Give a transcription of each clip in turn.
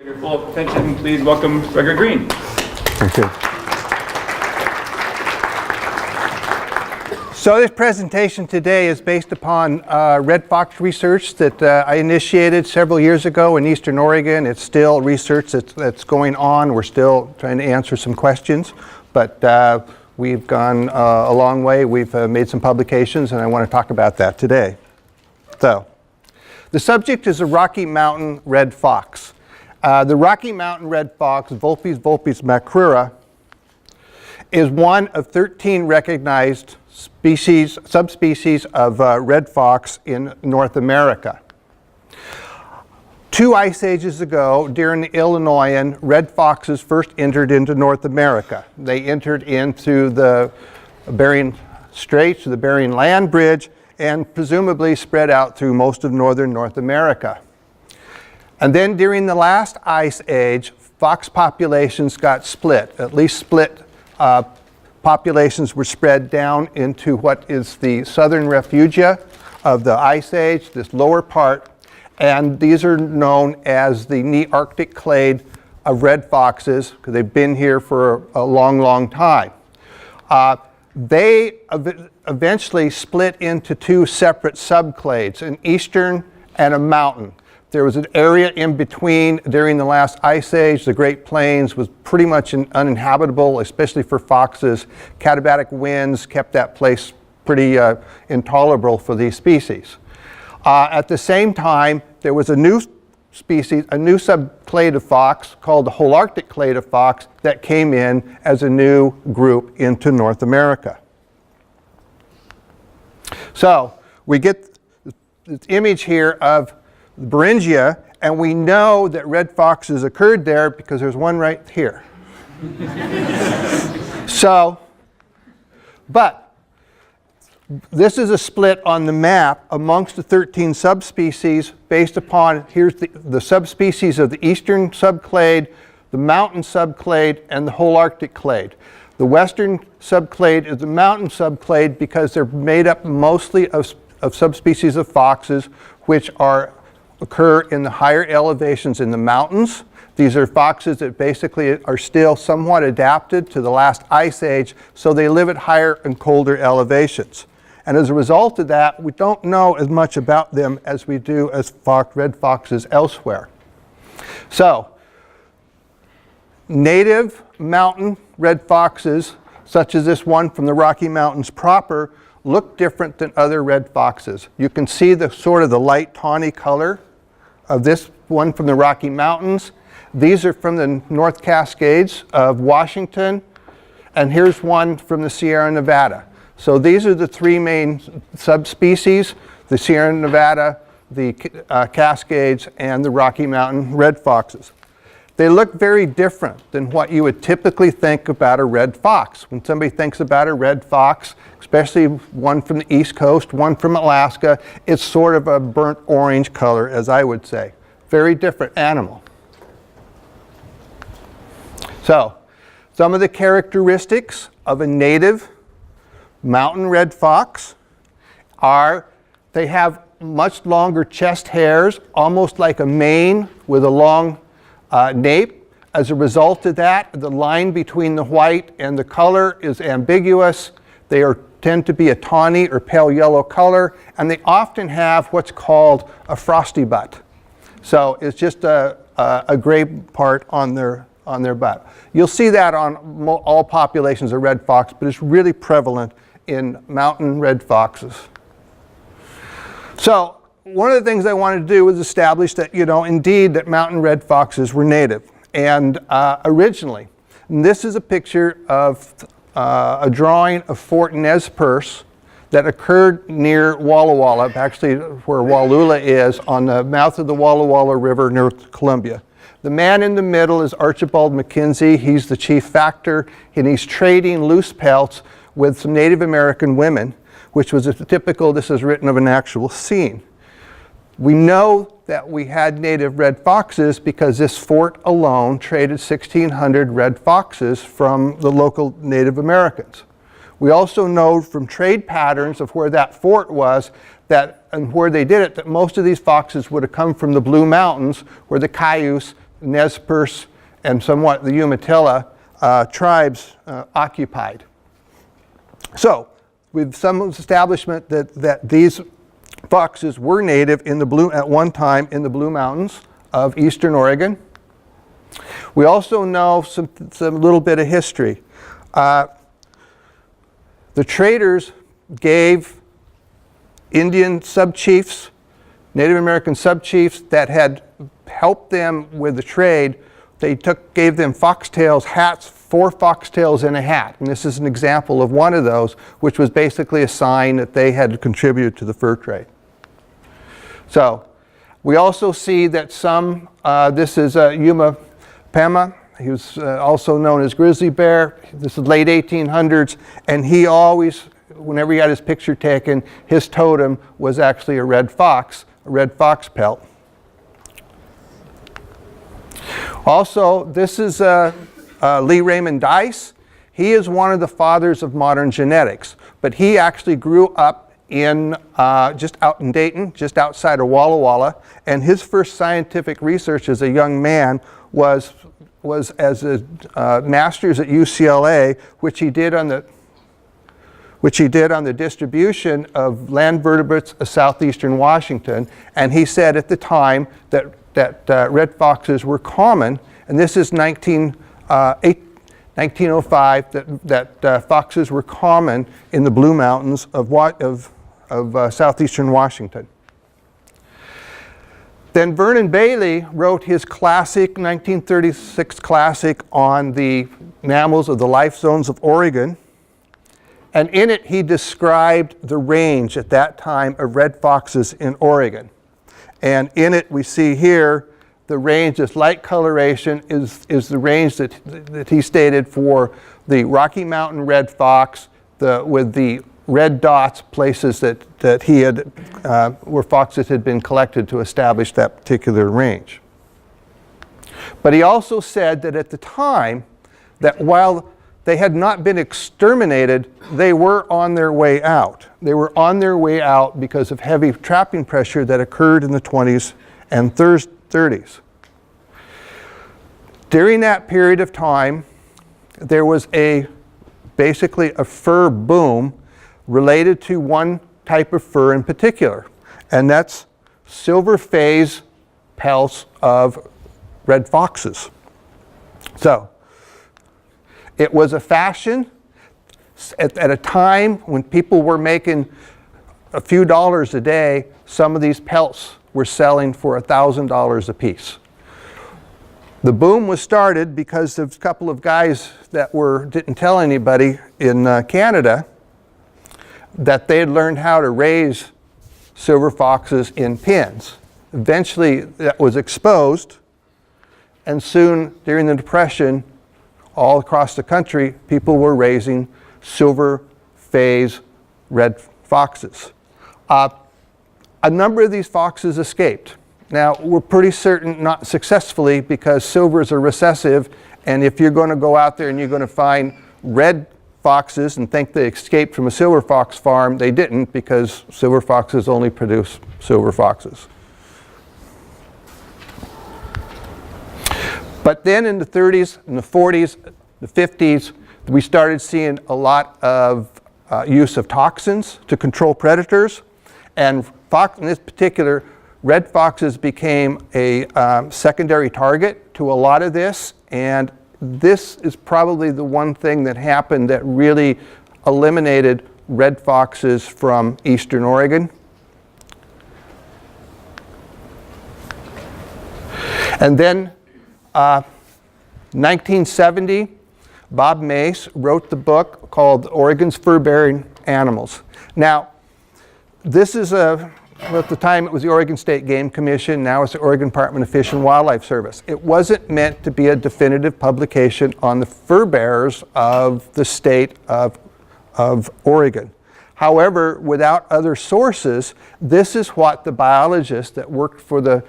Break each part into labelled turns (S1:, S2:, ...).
S1: Your full attention, please welcome Gregory Green.
S2: Thank you. So this presentation today is based upon red fox research that I initiated several years ago in Eastern Oregon. It's still research that's going on. We're still trying to answer some questions, but we've gone a long way. We've made some publications, and I want to talk about that today. So the subject is the Rocky Mountain red fox. The Rocky Mountain red fox, Vulpes macroura, is one of 13 recognized subspecies of red fox in North America. 2 ice ages ago, during the Illinoisan, red foxes first entered into North America. They entered in through the Bering Straits, the Bering Land Bridge, and presumably spread out through most of northern North America. And then during the last ice age, fox populations got split, at least split. Populations were spread down into what is the southern refugia of the ice age, this lower part, and these are known as the Nearctic clade of red foxes because they've been here for a long, long time. They eventually split into 2 separate subclades, an eastern and a mountain. There was an area in between during the last ice age. The Great Plains was pretty much uninhabitable, especially for foxes. Katabatic winds kept that place pretty intolerable for these species. At the same time, there was a new species, a new subclade of fox called the Holarctic clade of fox that came in as a new group into North America. So we get this image here of Beringia, and we know that red foxes occurred there because there's one right here. But this is a split on the map amongst the 13 subspecies based upon, here's the subspecies of the eastern subclade, the mountain subclade, and the Holarctic clade. The western subclade is the mountain subclade because they're made up mostly of subspecies of foxes which occur in the higher elevations in the mountains. These are foxes that basically are still somewhat adapted to the last ice age, so they live at higher and colder elevations. And as a result of that, we don't know as much about them as we do as red foxes elsewhere. So, native mountain red foxes, such as this one from the Rocky Mountains proper, look different than other red foxes. You can see the sort of the light tawny color of this one from the Rocky Mountains. These are from the North Cascades of Washington, and here's one from the Sierra Nevada. So these are the 3 main subspecies, the Sierra Nevada, the Cascades, and the Rocky Mountain red foxes. They look very different than what you would typically think about a red fox. When somebody thinks about a red fox, especially one from the East Coast, one from Alaska, it's sort of a burnt orange color, as I would say. Very different animal. So, some of the characteristics of a native mountain red fox are they have much longer chest hairs, almost like a mane with a long nape. As a result of that, the line between the white and the color is ambiguous. They tend to be a tawny or pale yellow color, and they often have what's called a frosty butt. So it's just a gray part on their butt. You'll see that on all populations of red fox, but it's really prevalent in mountain red foxes. So one of the things I wanted to do was establish that, indeed that mountain red foxes were native. And originally, and this is a picture of a drawing of Fort Nez Perce that occurred near Walla Walla, actually where Wallula is, on the mouth of the Walla Walla River near Columbia. The man in the middle is Archibald McKenzie. He's the chief factor, and he's trading loose pelts with some Native American women, which was this is written of an actual scene. We know that we had native red foxes because this fort alone traded 1,600 red foxes from the local Native Americans. We also know from trade patterns of where that fort was and where they did it, that most of these foxes would have come from the Blue Mountains, where the Cayuse Nez Perce and somewhat the Umatilla tribes occupied. So, with some establishment that these foxes were native at one time in the Blue Mountains of eastern Oregon. We also know some little bit of history. The traders gave Indian sub-chiefs, Native American sub-chiefs that had helped them with the trade, they gave them foxtails hats, 4 foxtails in a hat. And this is an example of one of those, which was basically a sign that they had contributed to the fur trade. So we also see that this is Yuma Pema. He was also known as grizzly bear. This is late 1800s, and he always, whenever he had his picture taken, his totem was actually a red fox pelt. Also, this is Lee Raymond Dice. He is one of the fathers of modern genetics, but he actually grew up in just out in Dayton, just outside of Walla Walla, and his first scientific research as a young man was as a master's at UCLA, which he did on the distribution of land vertebrates of southeastern Washington. And he said at the time that red foxes were common, and this is 1905, that foxes were common in the Blue Mountains of southeastern Washington. Then Vernon Bailey wrote his classic, 1936 classic on the mammals of the life zones of Oregon. And in it, he described the range at that time of red foxes in Oregon. And in it, we see here, the range, this light coloration is the range that he stated for the Rocky Mountain red fox, with the red dots, places that he had, where foxes had been collected to establish that particular range. But he also said that at the time, that while they had not been exterminated, they were on their way out. They were on their way out because of heavy trapping pressure that occurred in the 20s and 30s. During that period of time, there was basically a fur boom related to one type of fur in particular, and that's silver phase pelts of red foxes. So, it was a fashion at a time when people were making a few dollars a day. Some of these pelts were selling for $1,000 a piece. The boom was started because of a couple of guys that didn't tell anybody in Canada that they had learned how to raise silver foxes in pens. Eventually that was exposed, and soon during the Depression, all across the country, people were raising silver phase red foxes. A number of these foxes escaped. Now, we're pretty certain not successfully, because silvers are recessive, and if you're going to go out there and you're going to find red foxes and think they escaped from a silver fox farm, they didn't, because silver foxes only produce silver foxes. But then in the 30s, and the 40s, the 50s, we started seeing a lot of use of toxins to control predators. And in this particular, red foxes became a secondary target to a lot of this. And this is probably the one thing that happened that really eliminated red foxes from eastern Oregon. And then 1970, Bob Mace wrote the book called Oregon's Fur-Bearing Animals. Now, this is at the time it was the Oregon State Game Commission, now it's the Oregon Department of Fish and Wildlife Service. It wasn't meant to be a definitive publication on the fur bearers of the state of Oregon. However, without other sources, this is what the biologists that worked for the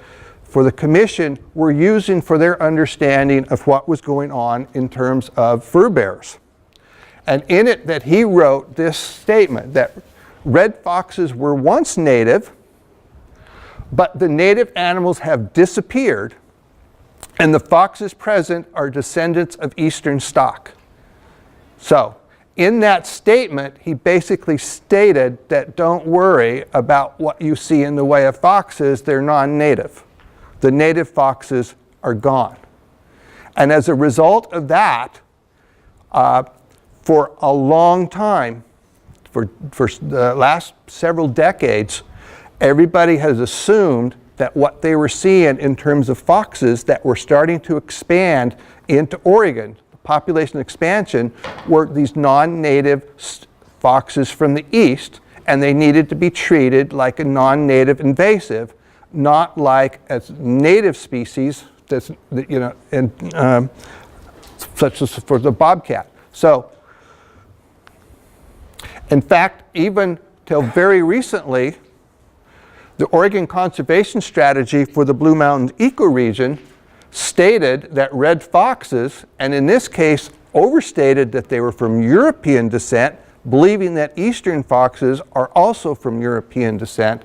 S2: commission were using for their understanding of what was going on in terms of fur bearers. And in it that he wrote this statement that red foxes were once native, but the native animals have disappeared, And the foxes present are descendants of eastern stock. So, in that statement, he basically stated that don't worry about what you see in the way of foxes, they're non-native. The native foxes are gone. And as a result of that, for a long time, for the last several decades, everybody has assumed that what they were seeing in terms of foxes that were starting to expand into Oregon, population expansion, were these non-native foxes from the east, and they needed to be treated like a non-native invasive, not like as native species, that's, you know, and such as for the bobcat. So, in fact, even till very recently, the Oregon Conservation Strategy for the Blue Mountains ecoregion stated that red foxes, and in this case overstated that they were from European descent, believing that eastern foxes are also from European descent,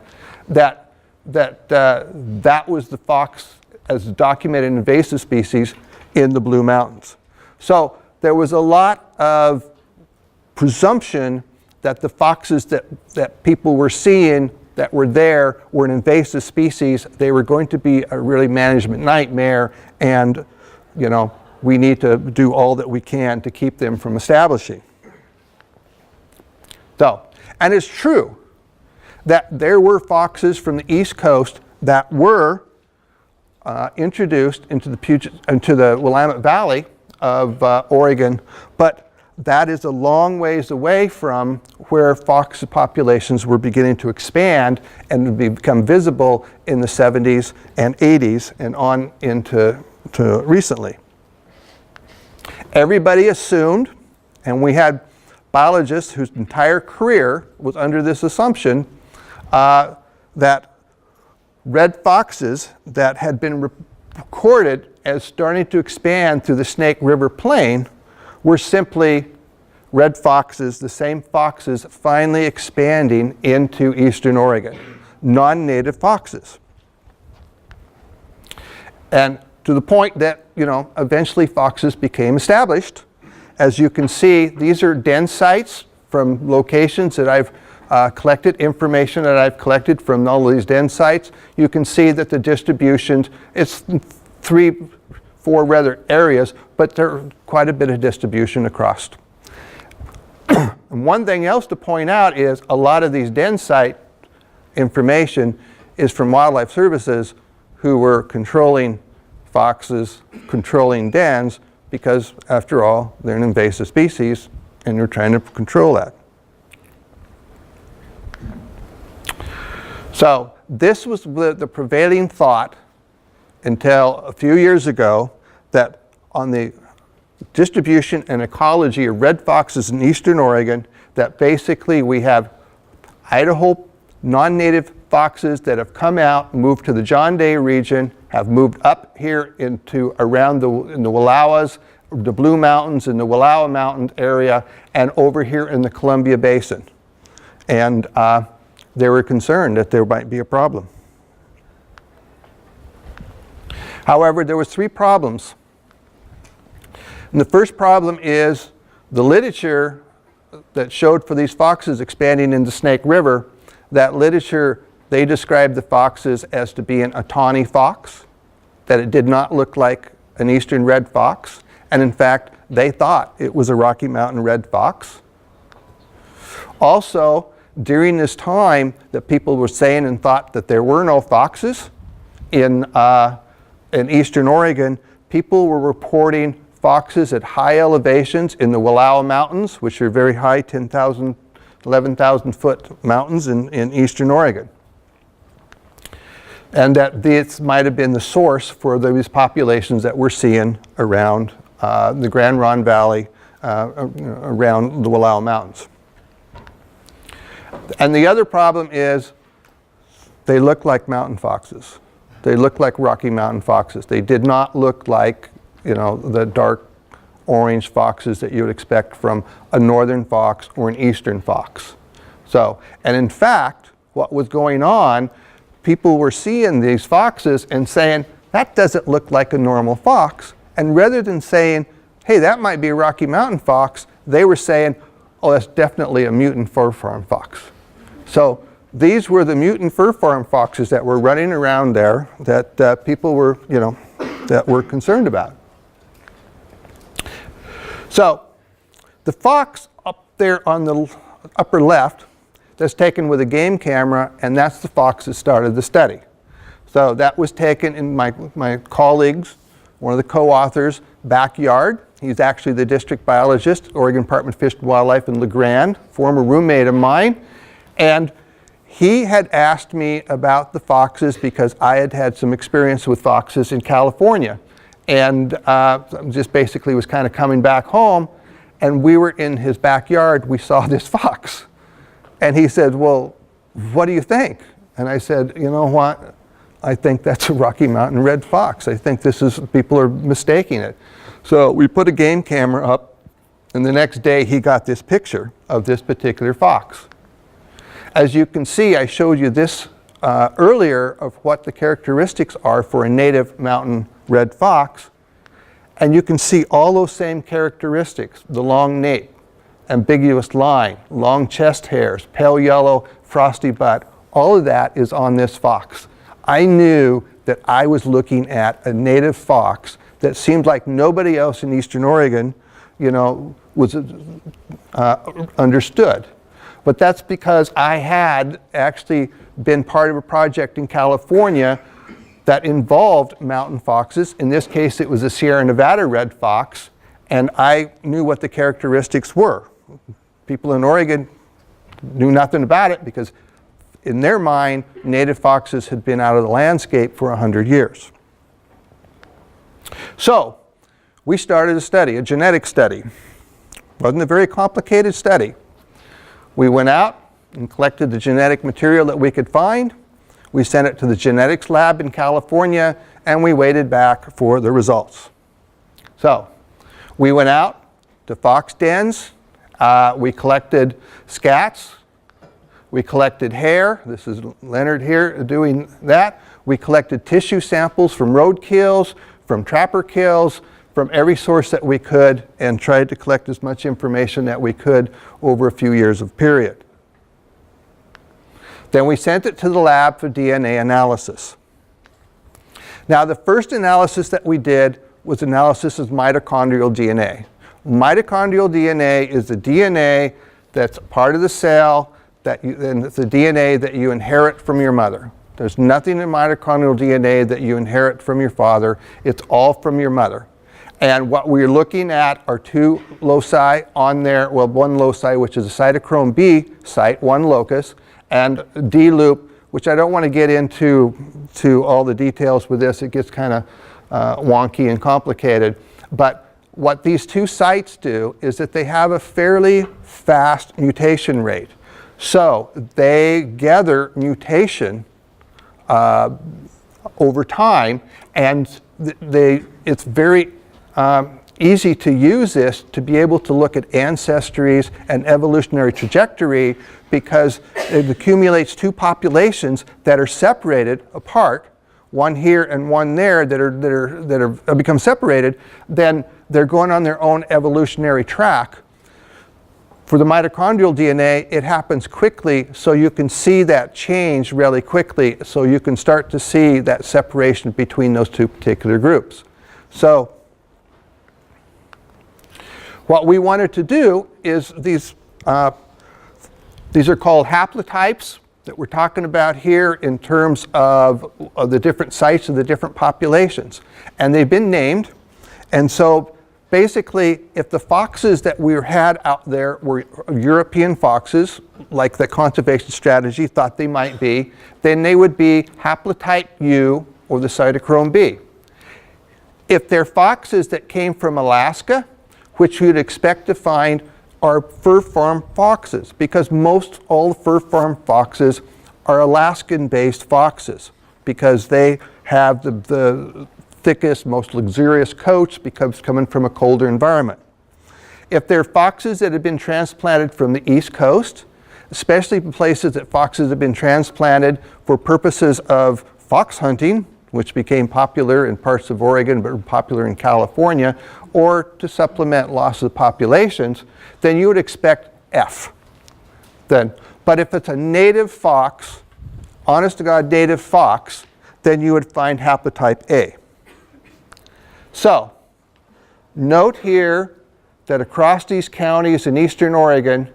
S2: that was the fox as a documented invasive species in the Blue Mountains. So there was a lot of presumption that the foxes that people were seeing that were there were an invasive species. They were going to be a really management nightmare, and you know, we need to do all that we can to keep them from establishing. So, and it's true that there were foxes from the East Coast that were introduced into the Willamette Valley of Oregon, but that is a long ways away from where fox populations were beginning to expand and become visible in the 70s and 80s and on into recently. Everybody assumed, and we had biologists whose entire career was under this assumption, that red foxes that had been recorded as starting to expand through the Snake River Plain were simply red foxes, the same foxes finally expanding into eastern Oregon, non-native foxes. And to the point that, you know, eventually foxes became established. As you can see, these are den sites from locations that I've collected, information that I've collected from all of these den sites. You can see that the distributions, it's 3-4 rather areas, but there's quite a bit of distribution across. And one thing else to point out is a lot of these den site information is from wildlife services who were controlling foxes, controlling dens, because after all, they're an invasive species and you're trying to control that. So this was the prevailing thought until a few years ago, that on the distribution and ecology of red foxes in eastern Oregon, that basically we have Idaho non-native foxes that have come out, moved to the John Day region, have moved up here into around in the Wallowas, the Blue Mountains, in the Wallowa Mountain area, and over here in the Columbia Basin. And they were concerned that there might be a problem. However, there was 3 problems. And the first problem is the literature that showed for these foxes expanding into Snake River, that literature, they described the foxes as to be an tawny fox, that it did not look like an eastern red fox, and in fact, they thought it was a Rocky Mountain red fox. Also, during this time that people were saying and thought that there were no foxes in eastern Oregon, people were reporting foxes at high elevations in the Wallowa Mountains, which are very high, 10,000, 11,000 foot mountains in eastern Oregon. And that this might have been the source for these populations that we're seeing around the Grand Ronde Valley, around the Wallowa Mountains. And the other problem is they look like mountain foxes. They look like Rocky Mountain foxes. They did not look like, you know, the dark orange foxes that you would expect from a northern fox or an eastern fox. So, and in fact, what was going on, people were seeing these foxes and saying, that doesn't look like a normal fox. And rather than saying, hey, that might be a Rocky Mountain fox, they were saying, oh, that's definitely a mutant fur farm fox. So these were the mutant fur farm foxes that were running around there that people were, that were concerned about. So the fox up there on the upper left, that's taken with a game camera, and that's the fox that started the study. So that was taken in my colleague's, one of the co-authors' backyard. He's actually the district biologist, Oregon Department of Fish and Wildlife in La Grande, former roommate of mine. And he had asked me about the foxes because I had had some experience with foxes in California. And just basically was kind of coming back home, and we were in his backyard, we saw this fox. And he said, well, what do you think? And I said, you know what? I think that's a Rocky Mountain red fox. I think people are mistaking it. So we put a game camera up, and the next day he got this picture of this particular fox. As you can see, I showed you this earlier of what the characteristics are for a native mountain red fox. And you can see all those same characteristics, the long nape, ambiguous line, long chest hairs, pale yellow, frosty butt, all of that is on this fox. I knew that I was looking at a native fox that seemed like nobody else in Eastern Oregon, was understood. But that's because I had actually been part of a project in California that involved mountain foxes. In this case, it was a Sierra Nevada red fox, and I knew what the characteristics were. People in Oregon knew nothing about it because in their mind, native foxes had been out of the landscape for 100 years. So we started a study, a genetic study. Wasn't a very complicated study. We went out and collected the genetic material that we could find. We sent it to the genetics lab in California, and we waited back for the results. So we went out to fox dens. We collected scats. We collected hair. This is Leonard here doing that. We collected tissue samples from road kills, from trapper kills, from every source that we could, and tried to collect as much information that we could over a few years of period. Then we sent it to the lab for DNA analysis. Now, the first analysis that we did was analysis of mitochondrial DNA. Mitochondrial DNA is the DNA that's part of the cell, and it's the DNA that you inherit from your mother. There's nothing in mitochondrial DNA that you inherit from your father. It's all from your mother. And what we're looking at are two loci on there. Well, one loci, which is a cytochrome B site, one locus, and D loop, which I don't want to get into all the details with this. It gets kind of wonky and complicated. But what these two sites do is that they have a fairly fast mutation rate. So they gather mutation over time, and it's very easy to use this to be able to look at ancestries and evolutionary trajectory, because it accumulates two populations that are separated apart, one here and one there, that are become separated. Then they're going on their own evolutionary track. For the mitochondrial DNA, it happens quickly, so you can see that change really quickly, so you can start to see that separation between those two particular groups. So what we wanted to do is these are called haplotypes that we're talking about here in terms of the different sites of the different populations. And they've been named. And so basically, if the foxes that we had out there were European foxes, like the conservation strategy thought they might be, then they would be haplotype U, or the cytochrome B. If they're foxes that came from Alaska, which you'd expect to find are fur farm foxes, because all the fur farm foxes are Alaskan-based foxes, because they have the thickest, most luxurious coats, because coming from a colder environment. If they're foxes that have been transplanted from the East Coast, especially in places that foxes have been transplanted for purposes of fox hunting, which became popular in parts of Oregon but popular in California, or to supplement loss of populations, then you would expect F. But if it's a native fox, honest to God native fox, then you would find haplotype A. So, note here that across these counties in eastern Oregon,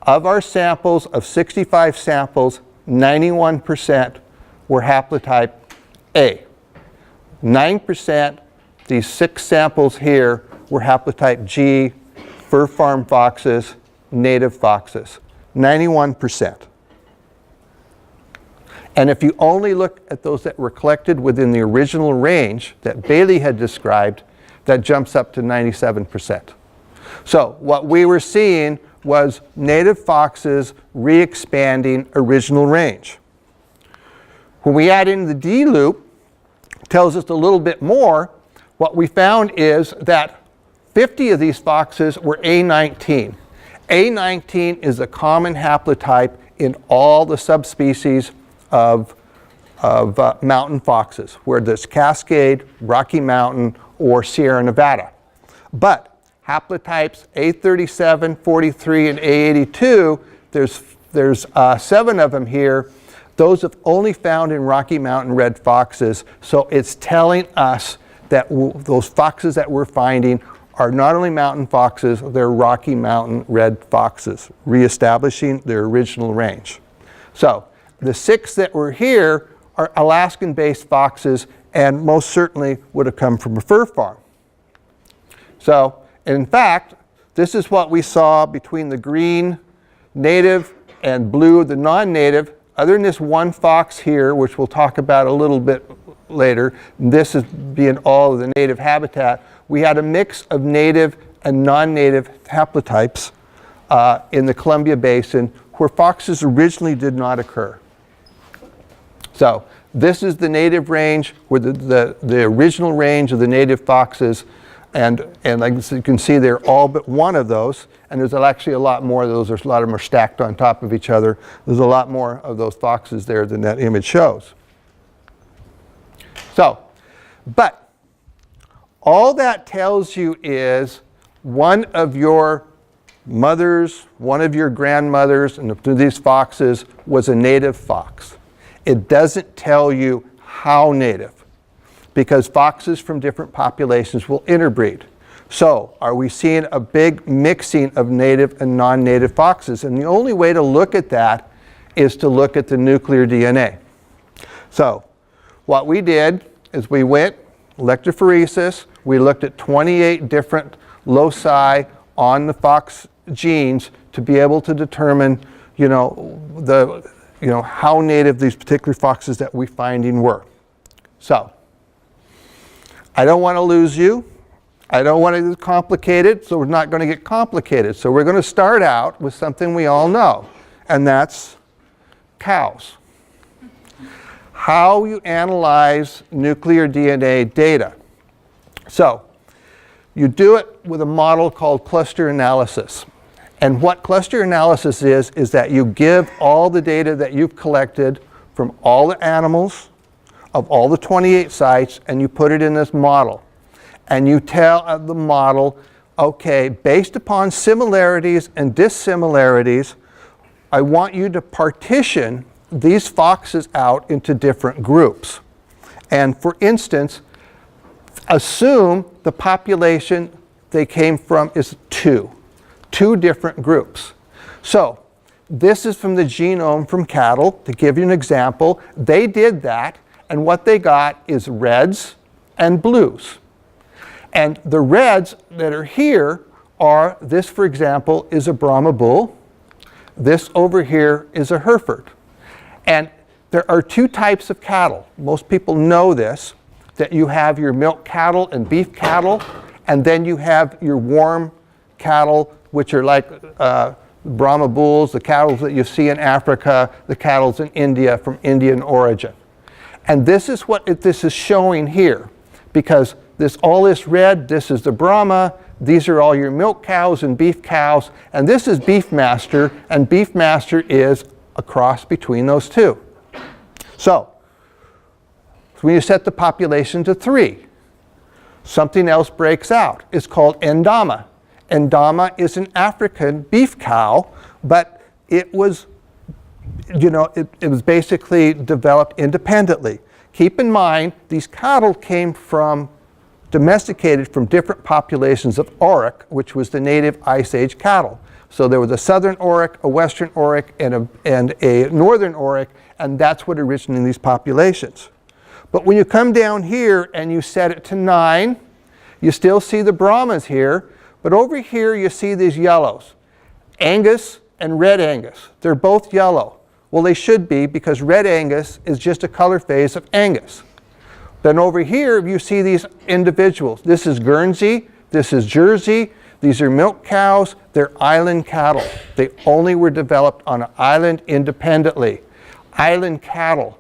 S2: of our samples, of 65 samples, 91% were haplotype A. 9%, these 6 samples here, were haplotype G, fur farm foxes, native foxes. 91%. And if you only look at those that were collected within the original range that Bailey had described, that jumps up to 97%. So what we were seeing was native foxes re-expanding original range. When we add in the D loop, tells us a little bit more. What we found is that 50 of these foxes were A19. A19 is a common haplotype in all the subspecies of mountain foxes, whether it's Cascade, Rocky Mountain, or Sierra Nevada. But haplotypes A37, 43, and A82, there's 7 of them here. Those have only found in Rocky Mountain red foxes, so it's telling us that those foxes that we're finding are not only mountain foxes, they're Rocky Mountain red foxes, reestablishing their original range. So the 6 that were here are Alaskan-based foxes and most certainly would have come from a fur farm. So in fact, this is what we saw between the green native and blue, the non-native. Other than this one fox here, which we'll talk about a little bit later, this is being all of the native habitat, we had a mix of native and non-native haplotypes in the Columbia Basin where foxes originally did not occur. So this is the native range, where the original range of the native foxes, and like you can see there, all but one of those, and there's actually a lot more of those. There's a lot of them are stacked on top of each other. There's a lot more of those foxes there than that image shows. So, but all that tells you is one of your mothers, one of your grandmothers, and these foxes was a native fox. It doesn't tell you how native, because foxes from different populations will interbreed. So, are we seeing a big mixing of native and non-native foxes? And the only way to look at that is to look at the nuclear DNA. So, what we did is we went electrophoresis, we looked at 28 different loci on the fox genes to be able to determine, how native these particular foxes that we're finding were. So, I don't want to lose you. I don't want to get complicated, so we're not going to get complicated. So we're going to start out with something we all know, and that's cows. How you analyze nuclear DNA data. So, you do it with a model called cluster analysis. And what cluster analysis is that you give all the data that you've collected from all the animals of all the 28 sites, and you put it in this model. And you tell the model, okay, based upon similarities and dissimilarities, I want you to partition these foxes out into different groups. And for instance, assume the population they came from is two different groups. So this is from the genome from cattle, to give you an example. They did that, and what they got is reds and blues. And the reds that are here are, this for example is a Brahma bull, this over here is a Hereford. And there are 2 types of cattle. Most people know this, that you have your milk cattle and beef cattle, and then you have your warm cattle, which are like Brahma bulls, the cattle that you see in Africa, the cattle in India from Indian origin. And this is what this is showing here, because all this red, this is the Brahma, these are all your milk cows and beef cows, and this is Beef Master, and Beef Master is a cross between those two. So, So when you set the population to 3, something else breaks out. It's called endama. Endama is an African beef cow, but it was, it was basically developed independently. Keep in mind, these cattle came from, domesticated from different populations of auroch, which was the native Ice Age cattle. So there was a southern auroch, a western auroch, and a northern auroch, and that's what originated these populations. But when you come down here and you set it to 9, you still see the Brahmas here, but over here you see these yellows. Angus and red Angus. They're both yellow. Well, they should be, because red Angus is just a color phase of Angus. Then over here you see these individuals. This is Guernsey, this is Jersey, these are milk cows, they're island cattle. They only were developed on an island independently. Island cattle.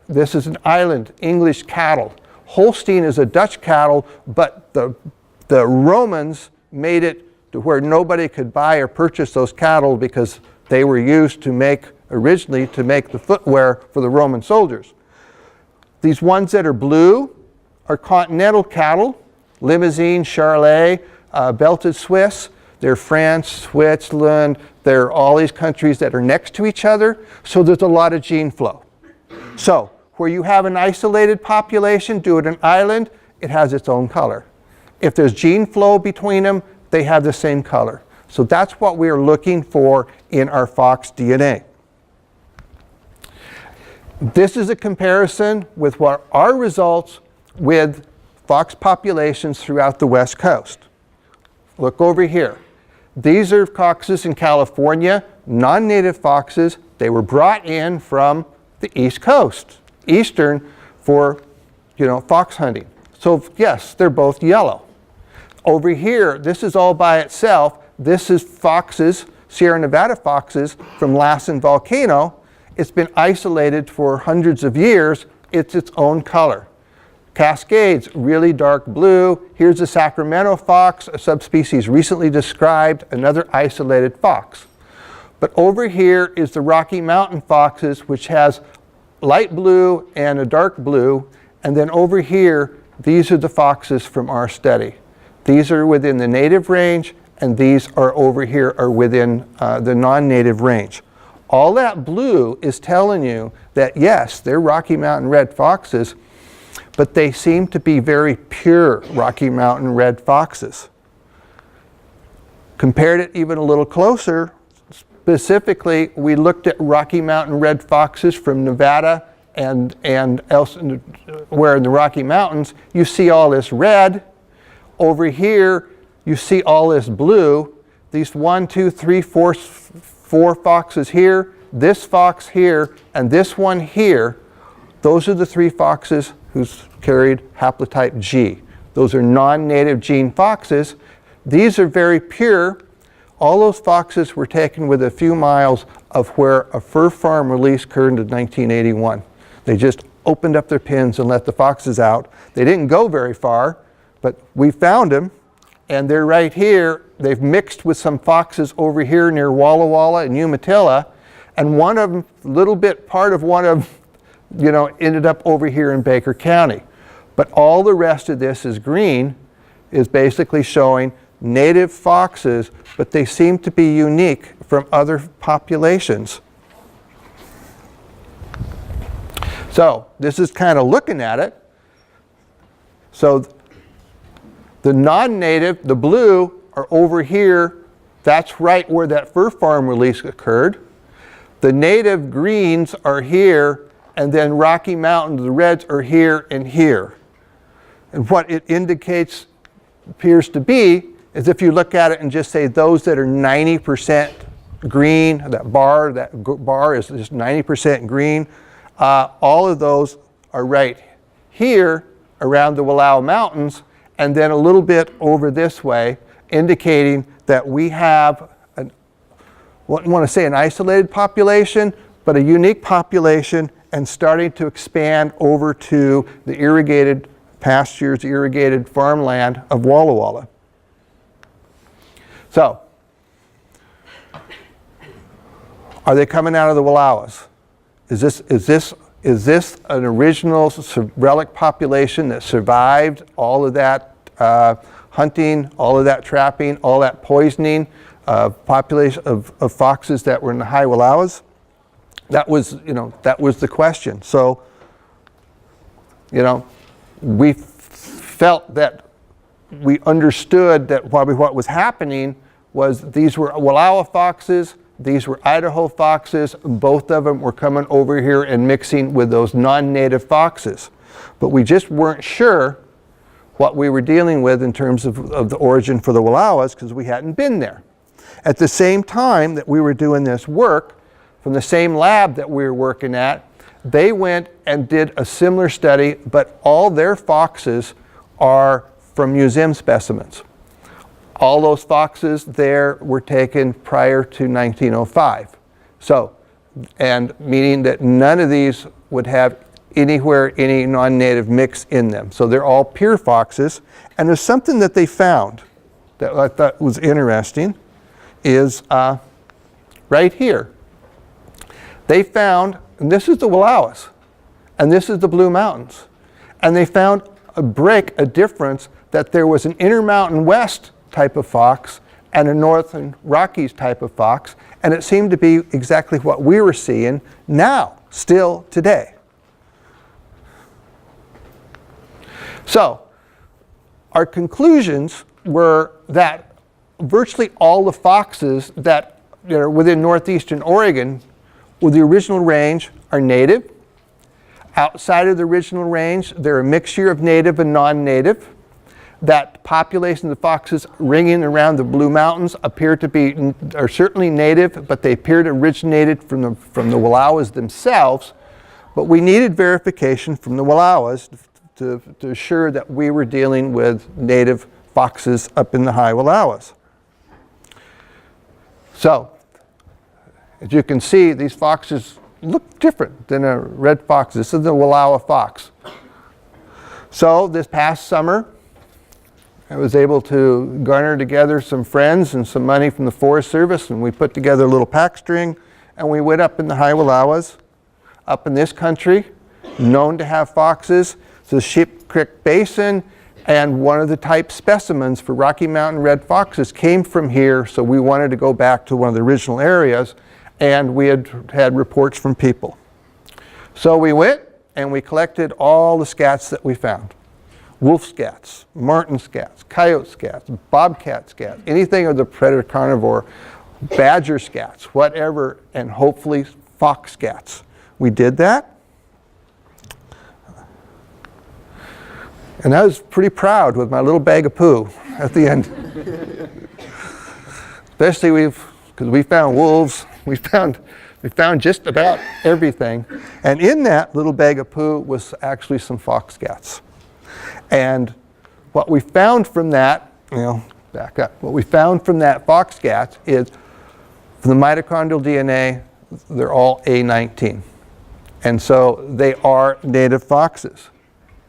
S2: This is an island English cattle. Holstein is a Dutch cattle, but the Romans made it to where nobody could buy or purchase those cattle because they were used to make, originally, to make the footwear for the Roman soldiers. These ones that are blue are continental cattle, Limousin, Charolais, belted Swiss. They're France, Switzerland, they're all these countries that are next to each other, so there's a lot of gene flow. So, where you have an isolated population due to an island, it has its own color. If there's gene flow between them, they have the same color. So that's what we are looking for in our fox DNA. This is a comparison with what our results with fox populations throughout the West Coast. Look over here. These are foxes in California, non-native foxes. They were brought in from the East Coast, Eastern, for fox hunting. So yes, they're both yellow. Over here, this is all by itself. This is foxes, Sierra Nevada foxes from Lassen Volcano. It's been isolated for hundreds of years. It's its own color. Cascades, really dark blue. Here's the Sacramento fox, a subspecies recently described, another isolated fox. But over here is the Rocky Mountain foxes, which has light blue and a dark blue. And then over here, these are the foxes from our study. These are within the native range, and these are over here are within the non-native range. All that blue is telling you that yes, they're Rocky Mountain red foxes, but they seem to be very pure Rocky Mountain red foxes. Compared it even a little closer, specifically, we looked at Rocky Mountain red foxes from Nevada and where in the Rocky Mountains, you see all this red. Over here, you see all this blue. These 1, 2, 3, 4 foxes here, this fox here, and this one here. Those are the 3 foxes who's carried haplotype G. Those are non-native gene foxes. These are very pure. All those foxes were taken within a few miles of where a fur farm release occurred in 1981. They just opened up their pens and let the foxes out. They didn't go very far, but we found them, and they're right here. They've mixed with some foxes over here near Walla Walla and Umatilla, and one of them, part of one of them, ended up over here in Baker County. But all the rest of this is green, is basically showing native foxes, but they seem to be unique from other populations. So this is kind of looking at it. So the non-native, the blue, are over here. That's right where that fur farm release occurred. The native greens are here, and then Rocky Mountain, the reds are here and here. And what it indicates, appears to be, is if you look at it and just say those that are 90% green, that bar is just 90% green, all of those are right here around the Wallowa Mountains, and then a little bit over this way, indicating that we have, wouldn't want to say an isolated population, but a unique population, and starting to expand over to the irrigated pastures, irrigated farmland of Walla Walla. So, are they coming out of the Wallowas? Is is this an original relic population that survived all of that hunting, all of that trapping, all that poisoning population of foxes that were in the high Wallowas? That was the question. So, we felt that we understood that probably what was happening was these were Wallowa foxes, these were Idaho foxes, both of them were coming over here and mixing with those non-native foxes. But we just weren't sure what we were dealing with in terms of the origin for the Wallowas because we hadn't been there. At the same time that we were doing this work, from the same lab that we were working at, they went and did a similar study, but all their foxes are from museum specimens. All those foxes there were taken prior to 1905. So, and meaning that none of these would have anywhere any non-native mix in them. So they're all pure foxes. And there's something that they found that I thought was interesting is right here. They found, and this is the Wallowas, and this is the Blue Mountains. And they found a difference that there was an Intermountain West type of fox and a Northern Rockies type of fox, and it seemed to be exactly what we were seeing now, still today. So, our conclusions were that virtually all the foxes that are within northeastern Oregon with the original range are native. Outside of the original range, they're a mixture of native and non-native. That population of the foxes ringing around the Blue Mountains are certainly native, but they appear to originated from the Wallowas themselves. But we needed verification from the Wallowas to assure that we were dealing with native foxes up in the high Wallowas. So, as you can see, these foxes look different than a red fox. This is the Wallowa fox. So this past summer, I was able to garner together some friends and some money from the Forest Service, and we put together a little pack string, and we went up in the high Wallowas, up in this country, known to have foxes. It's the Sheep Creek Basin, and one of the type specimens for Rocky Mountain red foxes came from here, so we wanted to go back to one of the original areas, and we had reports from people. So we went and we collected all the scats that we found. Wolf scats, marten scats, coyote scats, bobcat scats, anything of the predator carnivore, badger scats, whatever, and hopefully fox scats. We did that. And I was pretty proud with my little bag of poo at the end. Especially because we found wolves, we found just about everything. And in that little bag of poo was actually some fox scats. And what we found from that, back up, what we found from that fox scats is from the mitochondrial DNA, they're all A19. And so they are native foxes.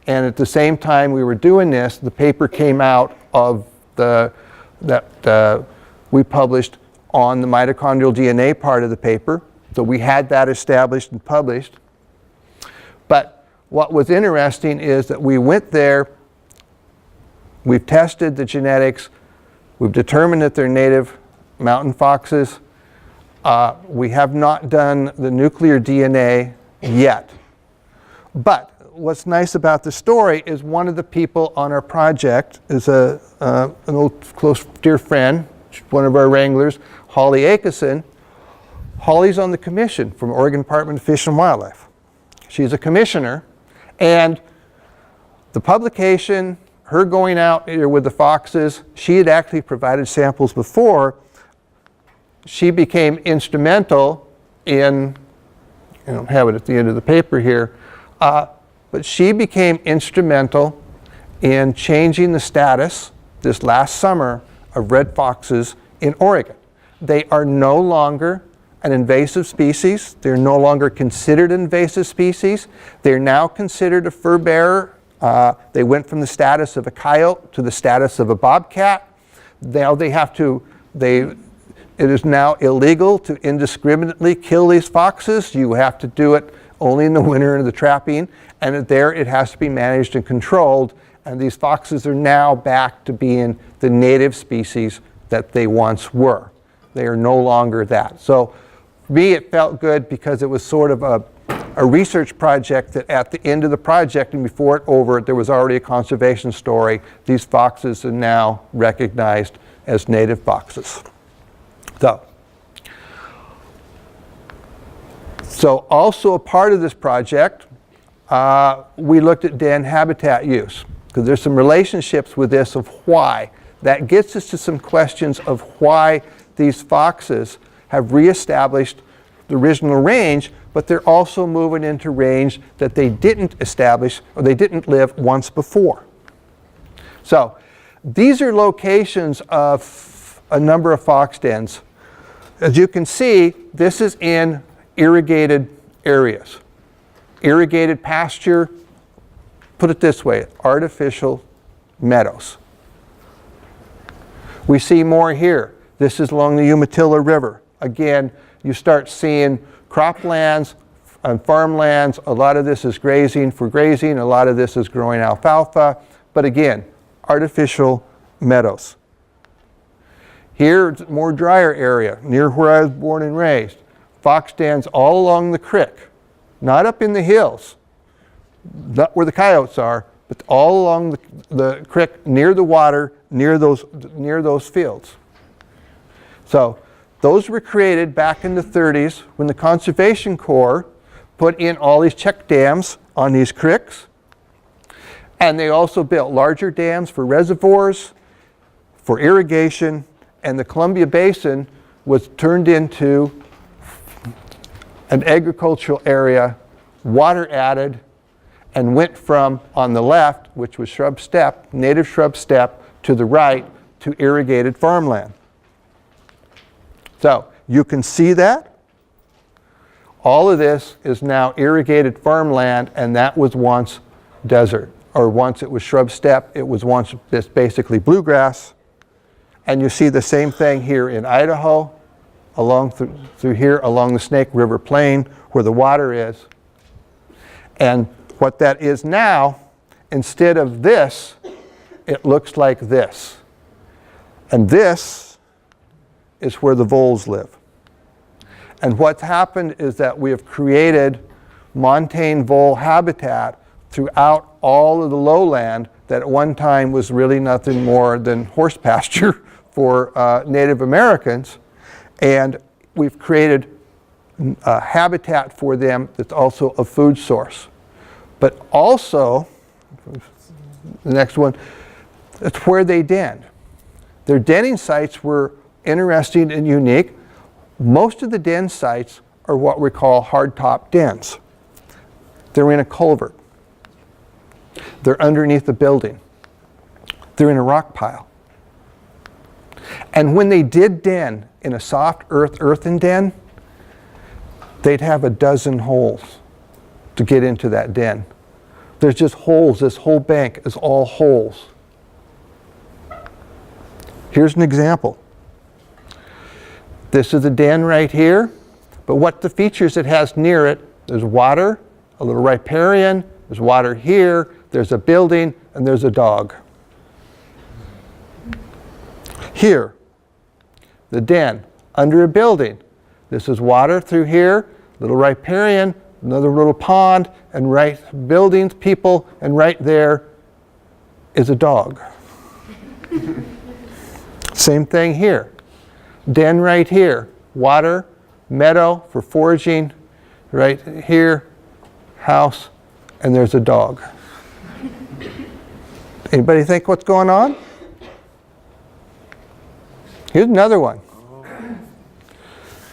S2: And at the same time we were doing this, the paper came out of that we published on the mitochondrial DNA part of the paper. So we had that established and published. But what was interesting is that we went there, we've tested the genetics, we've determined that they're native mountain foxes. We have not done the nuclear DNA yet. But what's nice about the story is one of the people on our project is an old close dear friend, one of our wranglers, Holly Akeson. Holly's on the commission from Oregon Department of Fish and Wildlife. She's a commissioner, and the publication, her going out here with the foxes, she had actually provided samples before. She became instrumental in, I don't have it at the end of the paper here, but she became instrumental in changing the status this last summer of red foxes in Oregon. They are no longer an invasive species. They're no longer considered an invasive species. They're now considered a fur bearer. They went from the status of a coyote to the status of a bobcat. Now it is now illegal to indiscriminately kill these foxes. You have to do it only in the winter and the trapping, and there it has to be managed and controlled, and these foxes are now back to being the native species that they once were. They are no longer that. So for me, it felt good because it was sort of a research project that at the end of the project and before it over, there was already a conservation story. These foxes are now recognized as native foxes. So also a part of this project, we looked at den habitat use, because there's some relationships with this of why. That gets us to some questions of why these foxes have reestablished the original range, but they're also moving into range that they didn't establish or they didn't live once before. So these are locations of a number of fox dens. As you can see, this is in irrigated areas. Irrigated pasture, put it this way, artificial meadows. We see more here. This is along the Umatilla River. Again, you start seeing croplands and farmlands. A lot of this is grazing for grazing. A lot of this is growing alfalfa. But again, artificial meadows. Here, it's a more drier area, near where I was born and raised. Fox dens all along the creek, not up in the hills, not where the coyotes are, but all along the creek, near the water, near those fields. So those were created back in the 30s when the Conservation Corps put in all these check dams on these creeks. And they also built larger dams for reservoirs, for irrigation, and the Columbia Basin was turned into an agricultural area, water added, and went from, on the left, which was shrub steppe, native shrub steppe, to the right, to irrigated farmland. So you can see that. All of this is now irrigated farmland, and that was once desert, or once it was shrub steppe. It was once just basically bluegrass. And you see the same thing here in Idaho, along through here along the Snake River Plain where the water is. And what that is now, instead of this, it looks like this. And this is where the voles live. And what's happened is that we have created montane vole habitat throughout all of the lowland that at one time was really nothing more than horse pasture for Native Americans. And we've created a habitat for them that's also a food source. But also, the next one, it's where they denned. Their denning sites were interesting and unique. Most of the den sites are what we call hardtop dens. They're in a culvert. They're underneath the building. They're in a rock pile. And when they did den in a soft earthen den, they'd have a dozen holes to get into that den. There's just holes. This whole bank is all holes. Here's an example. This is a den right here, but what the features it has near it, there's water, a little riparian, there's water here, there's a building, and there's a dog. Here, the den, under a building. This is water through here, little riparian, another little pond, and right buildings, people, and right there is a dog. Same thing here. Den right here, water, meadow for foraging, right here, house, and there's a dog. Anybody think what's going on? Here's another one.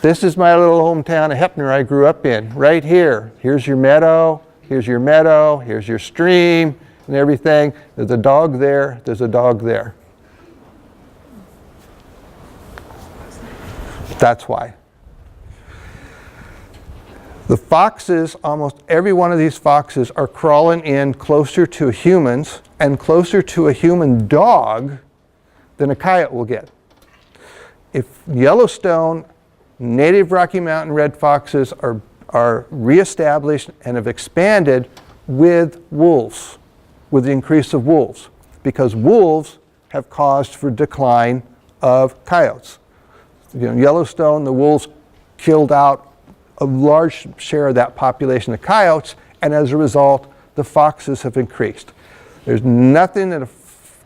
S2: This is my little hometown of Heppner I grew up in. Right here. Here's your meadow, here's your stream, and everything. There's a dog there, there's a dog there. That's why. The foxes, almost every one of these foxes are crawling in closer to humans and closer to a human dog than a coyote will get. If Yellowstone, native Rocky Mountain red foxes are are reestablished and have expanded with wolves, with the increase of wolves, because wolves have caused for decline of coyotes. Yellowstone, the wolves killed out a large share of that population of coyotes, and as a result, the foxes have increased. There's nothing that a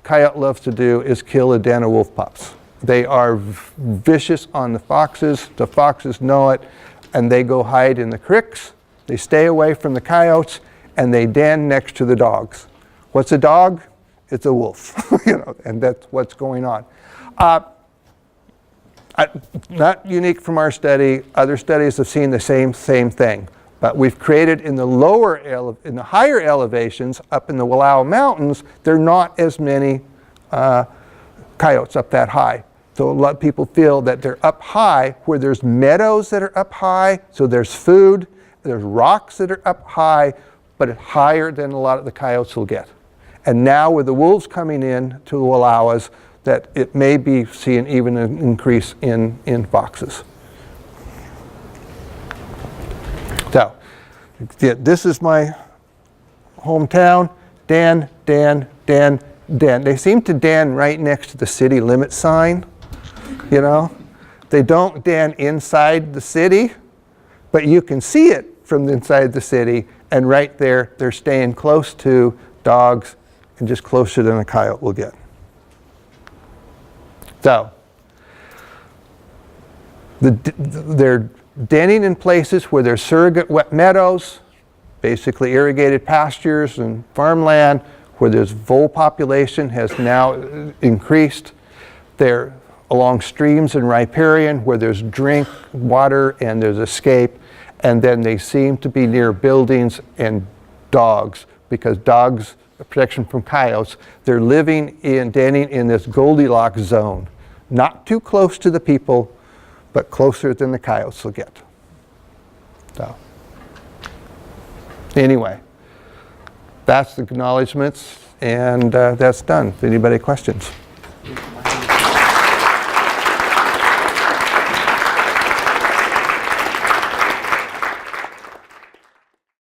S2: coyote loves to do is kill a den of wolf pups. They are vicious on the foxes know it, and they go hide in the creeks, they stay away from the coyotes, and they den next to the dogs. What's a dog? It's a wolf, and that's what's going on. Not unique from our study. Other studies have seen the same thing. But we've created in the higher elevations, up in the Wallowa Mountains, there are not as many coyotes up that high. So a lot of people feel that they're up high where there's meadows that are up high, so there's food, there's rocks that are up high, but it's higher than a lot of the coyotes will get. And now with the wolves coming in to the Wallowas, that it may be seeing even an increase in foxes. So, this is my hometown. Dan. They seem to den right next to the city limit sign, They don't den inside the city, but you can see it from inside the city, and right there, they're staying close to dogs and just closer than a coyote will get. So, they're denning in places where there's surrogate wet meadows, basically irrigated pastures and farmland, where there's vole population has now increased. They're along streams in riparian where there's drink water and there's escape, and then they seem to be near buildings and dogs, because dogs, protection from coyotes, they're living in, denning in this Goldilocks zone. Not too close to the people, but closer than the coyotes will get. So, anyway, that's the acknowledgements, and that's done. Anybody questions?